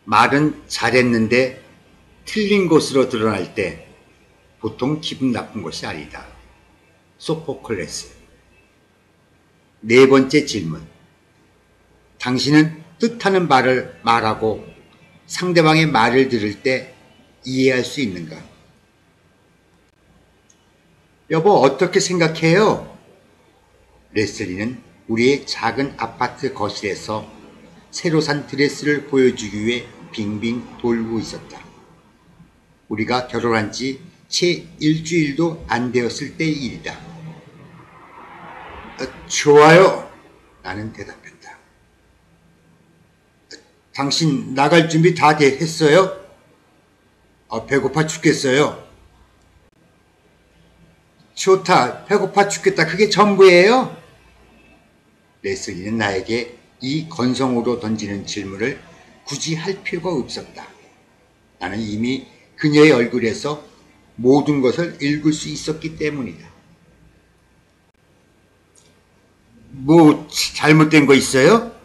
말은 잘했는데 틀린 것으로 드러날 때 보통 기분 나쁜 것이 아니다. 소포클레스. 네 번째 질문. 당신은 뜻하는 말을 말하고 상대방의 말을 들을 때 이해할 수 있는가? 여보, 어떻게 생각해요? 레슬리는 우리의 작은 아파트 거실에서 새로 산 드레스를 보여주기 위해 빙빙 돌고 있었다. 우리가 결혼한 지 채 일주일도 안 되었을 때의 일이다. 좋아요. 나는 대답했다. 당신 나갈 준비 다 했어요? 배고파 죽겠어요. 좋다. 배고파 죽겠다. 그게 전부예요? 레슬리는 나에게 이 건성으로 던지는 질문을 굳이 할 필요가 없었다. 나는 이미 그녀의 얼굴에서 모든 것을 읽을 수 있었기 때문이다. 뭐 잘못된 거 있어요?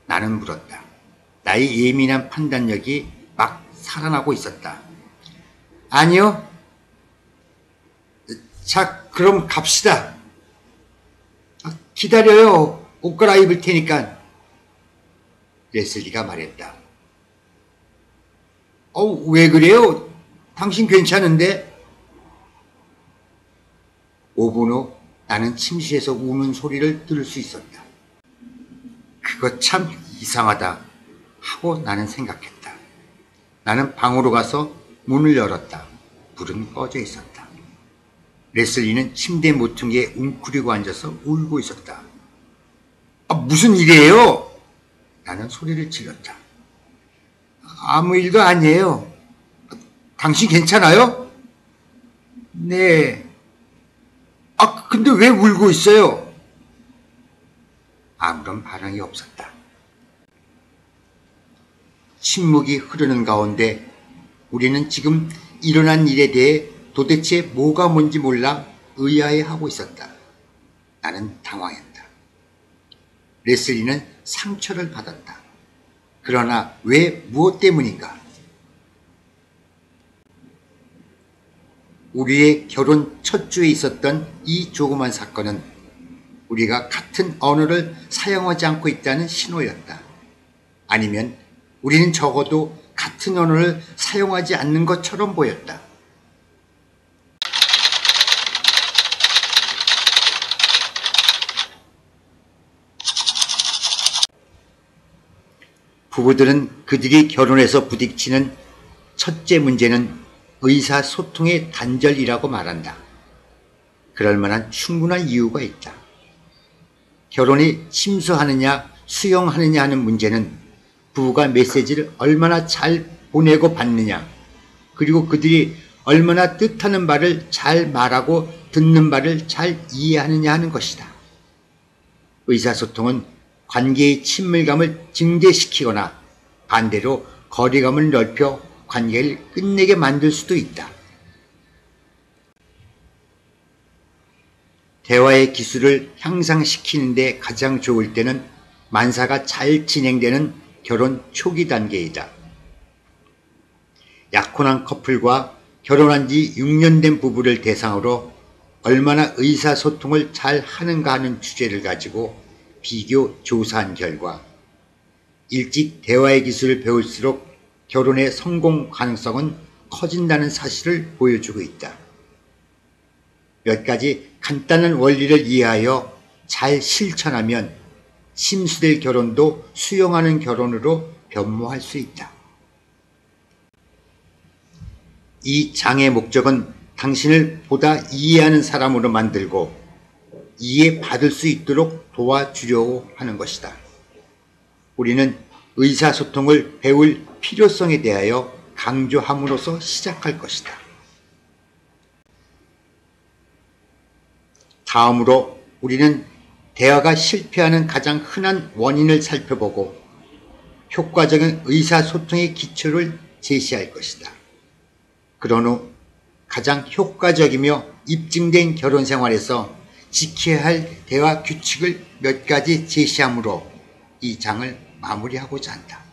나는 물었다. 나의 예민한 판단력이 막 살아나고 있었다. 아니요. 자, 그럼 갑시다. 기다려요. 옷 갈아입을 테니까. 레슬리가 말했다. 왜 그래요? 당신 괜찮은데? 5분 후 나는 침실에서 우는 소리를 들을 수 있었다. 그거 참 이상하다 하고 나는 생각했다. 나는 방으로 가서 문을 열었다. 불은 꺼져 있었다. 레슬리는 침대 모퉁이에 웅크리고 앉아서 울고 있었다. 무슨 일이에요? 나는 소리를 질렀다. 아무 일도 아니에요. 당신 괜찮아요? 네. 근데 왜 울고 있어요? 아무런 반응이 없었다. 침묵이 흐르는 가운데 우리는 지금 일어난 일에 대해 도대체 뭐가 뭔지 몰라 의아해하고 있었다. 나는 당황했다. 레슬리는 상처를 받았다. 그러나 왜 무엇 때문인가? 우리의 결혼 첫 주에 있었던 이 조그만 사건은 우리가 같은 언어를 사용하지 않고 있다는 신호였다. 아니면 우리는 적어도 같은 언어를 사용하지 않는 것처럼 보였다. 부부들은 그들이 결혼해서 부딪히는 첫째 문제는 의사소통의 단절이라고 말한다. 그럴 만한 충분한 이유가 있다. 결혼이 심수하느냐 수용하느냐 하는 문제는 부부가 메시지를 얼마나 잘 보내고 받느냐, 그리고 그들이 얼마나 뜻하는 바를 잘 말하고 듣는 바를 잘 이해하느냐 하는 것이다. 의사소통은 관계의 친밀감을 증대시키거나 반대로 거리감을 넓혀 관계를 끝내게 만들 수도 있다. 대화의 기술을 향상시키는 데 가장 좋을 때는 만사가 잘 진행되는 결혼 초기 단계이다. 약혼한 커플과 결혼한 지 6년 된 부부를 대상으로 얼마나 의사소통을 잘 하는가 하는 주제를 가지고 비교 조사한 결과 일찍 대화의 기술을 배울수록 결혼의 성공 가능성은 커진다는 사실을 보여주고 있다. 몇 가지 간단한 원리를 이해하여 잘 실천하면 심수될 결혼도 수용하는 결혼으로 변모할 수 있다. 이 장의 목적은 당신을 보다 이해하는 사람으로 만들고 이해받을 수 있도록 도와주려고 하는 것이다. 우리는 의사소통을 배울 필요성에 대하여 강조함으로써 시작할 것이다. 다음으로 우리는 대화가 실패하는 가장 흔한 원인을 살펴보고 효과적인 의사소통의 기초를 제시할 것이다. 그런 후 가장 효과적이며 입증된 결혼 생활에서 지켜야 할 대화 규칙을 몇 가지 제시함으로 이 장을 마무리하고자 한다.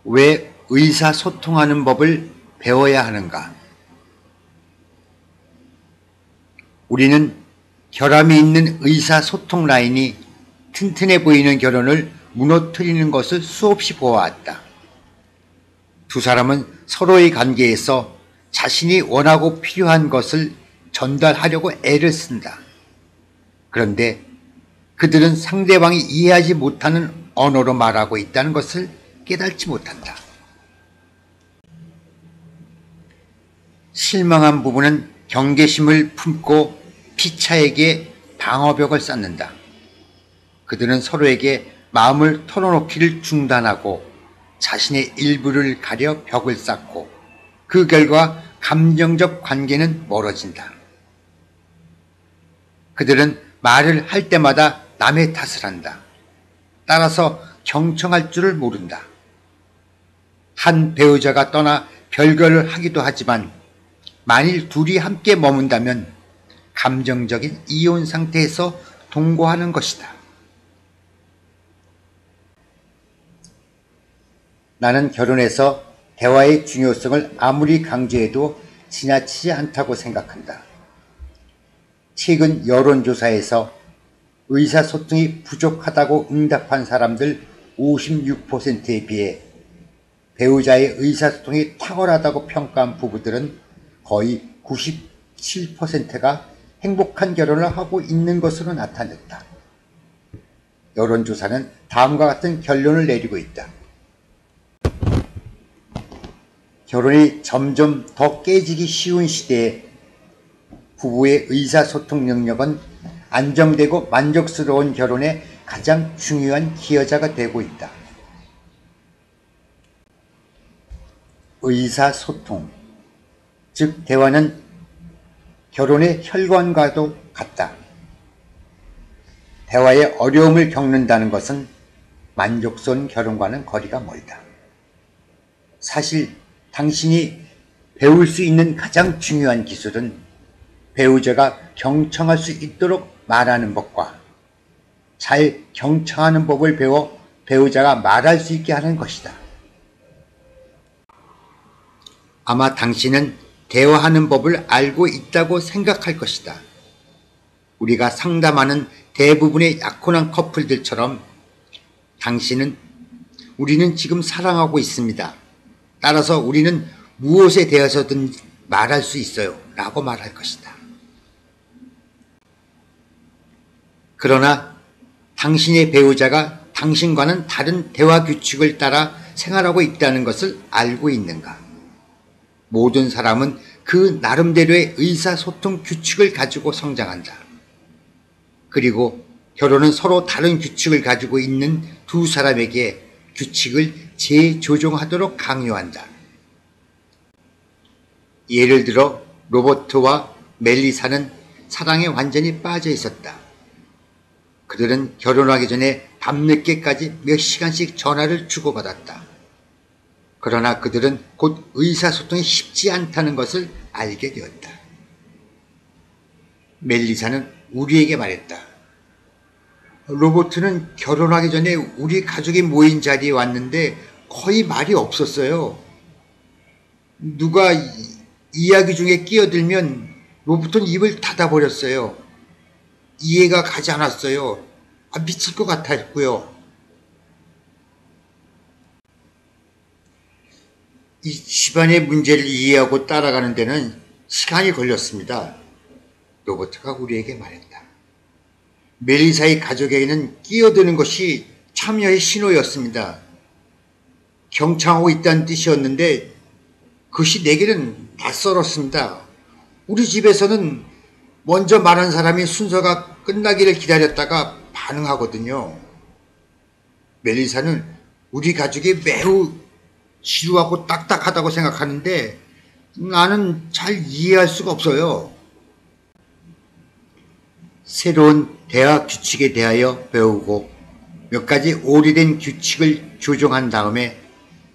왜 의사소통하는 법을 배워야 하는가? 우리는 결함이 있는 의사소통 라인이 튼튼해 보이는 결혼을 무너뜨리는 것을 수없이 보아왔다. 두 사람은 서로의 관계에서 자신이 원하고 필요한 것을 전달하려고 애를 쓴다. 그런데 그들은 상대방이 이해하지 못하는 언어로 말하고 있다는 것을 깨닫지 못한다. 실망한 부부는 경계심을 품고 피차에게 방어벽을 쌓는다. 그들은 서로에게 마음을 털어놓기를 중단하고 자신의 일부를 가려 벽을 쌓고 그 결과 감정적 관계는 멀어진다. 그들은 말을 할 때마다 남의 탓을 한다. 따라서 경청할 줄을 모른다. 한 배우자가 떠나 별거를 하기도 하지만 만일 둘이 함께 머문다면 감정적인 이혼 상태에서 동거하는 것이다. 나는 결혼에서 대화의 중요성을 아무리 강조해도 지나치지 않다고 생각한다. 최근 여론조사에서 의사소통이 부족하다고 응답한 사람들 56%에 비해 배우자의 의사소통이 탁월하다고 평가한 부부들은 거의 97%가 행복한 결혼을 하고 있는 것으로 나타났다. 여론조사는 다음과 같은 결론을 내리고 있다. 결혼이 점점 더 깨지기 쉬운 시대에 부부의 의사소통 능력은 안정되고 만족스러운 결혼의 가장 중요한 기여자가 되고 있다. 의사소통, 즉 대화는 결혼의 혈관과도 같다. 대화에 어려움을 겪는다는 것은 만족스러운 결혼과는 거리가 멀다. 사실 당신이 배울 수 있는 가장 중요한 기술은 배우자가 경청할 수 있도록 말하는 법과 잘 경청하는 법을 배워 배우자가 말할 수 있게 하는 것이다. 아마 당신은 대화하는 법을 알고 있다고 생각할 것이다. 우리가 상담하는 대부분의 약혼한 커플들처럼 우리는 지금 사랑하고 있습니다. 따라서 우리는 무엇에 대해서든 말할 수 있어요. 라고 말할 것이다. 그러나 당신의 배우자가 당신과는 다른 대화 규칙을 따라 생활하고 있다는 것을 알고 있는가? 모든 사람은 그 나름대로의 의사소통 규칙을 가지고 성장한다. 그리고 결혼은 서로 다른 규칙을 가지고 있는 두 사람에게 규칙을 재조정하도록 강요한다. 예를 들어 로버트와 멜리사는 사랑에 완전히 빠져 있었다. 그들은 결혼하기 전에 밤늦게까지 몇 시간씩 전화를 주고받았다. 그러나 그들은 곧 의사소통이 쉽지 않다는 것을 알게 되었다. 멜리사는 우리에게 말했다. 로버트는 결혼하기 전에 우리 가족이 모인 자리에 왔는데 거의 말이 없었어요. 누가 이야기 중에 끼어들면 로버트는 입을 닫아버렸어요. 이해가 가지 않았어요. 미칠 것 같았고요. 이 집안의 문제를 이해하고 따라가는 데는 시간이 걸렸습니다. 로버트가 우리에게 말했다. 멜리사의 가족에게는 끼어드는 것이 참여의 신호였습니다. 경청하고 있다는 뜻이었는데 그것이 내게는 낯설었습니다. 우리 집에서는 먼저 말한 사람이 순서가 끝나기를 기다렸다가 반응하거든요. 멜리사는 우리 가족이 매우 지루하고 딱딱하다고 생각하는데 나는 잘 이해할 수가 없어요. 새로운 대화 규칙에 대하여 배우고 몇 가지 오래된 규칙을 조정한 다음에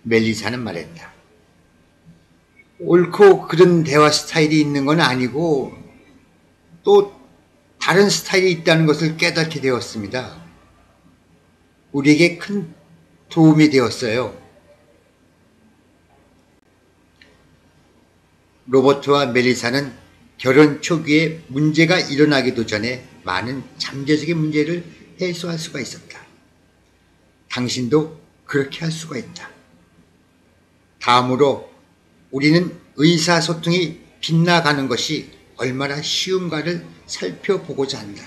멜리사는 말했다. 옳고 그른 대화 스타일이 있는 건 아니고 또 다른 스타일이 있다는 것을 깨닫게 되었습니다. 우리에게 큰 도움이 되었어요. 로버트와 멜리사는 결혼 초기에 문제가 일어나기도 전에 많은 잠재적인 문제를 해소할 수가 있었다. 당신도 그렇게 할 수가 있다. 다음으로 우리는 의사소통이 빗나가는 것이 얼마나 쉬운가를 살펴보고자 한다.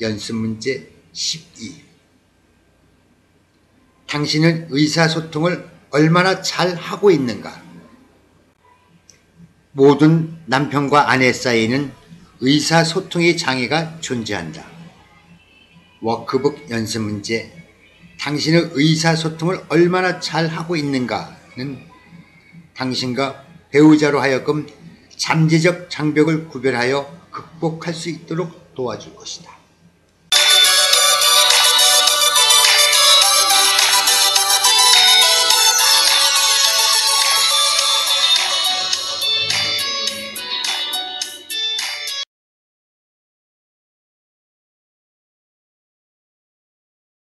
연습 문제 12. 당신은 의사소통을 얼마나 잘 하고 있는가? 모든 남편과 아내 사이에는 의사소통의 장애가 존재한다. 워크북 연습 문제. 당신의 의사소통을 얼마나 잘 하고 있는가는 당신과 배우자로 하여금 잠재적 장벽을 구별하여 극복할 수 있도록 도와줄 것이다.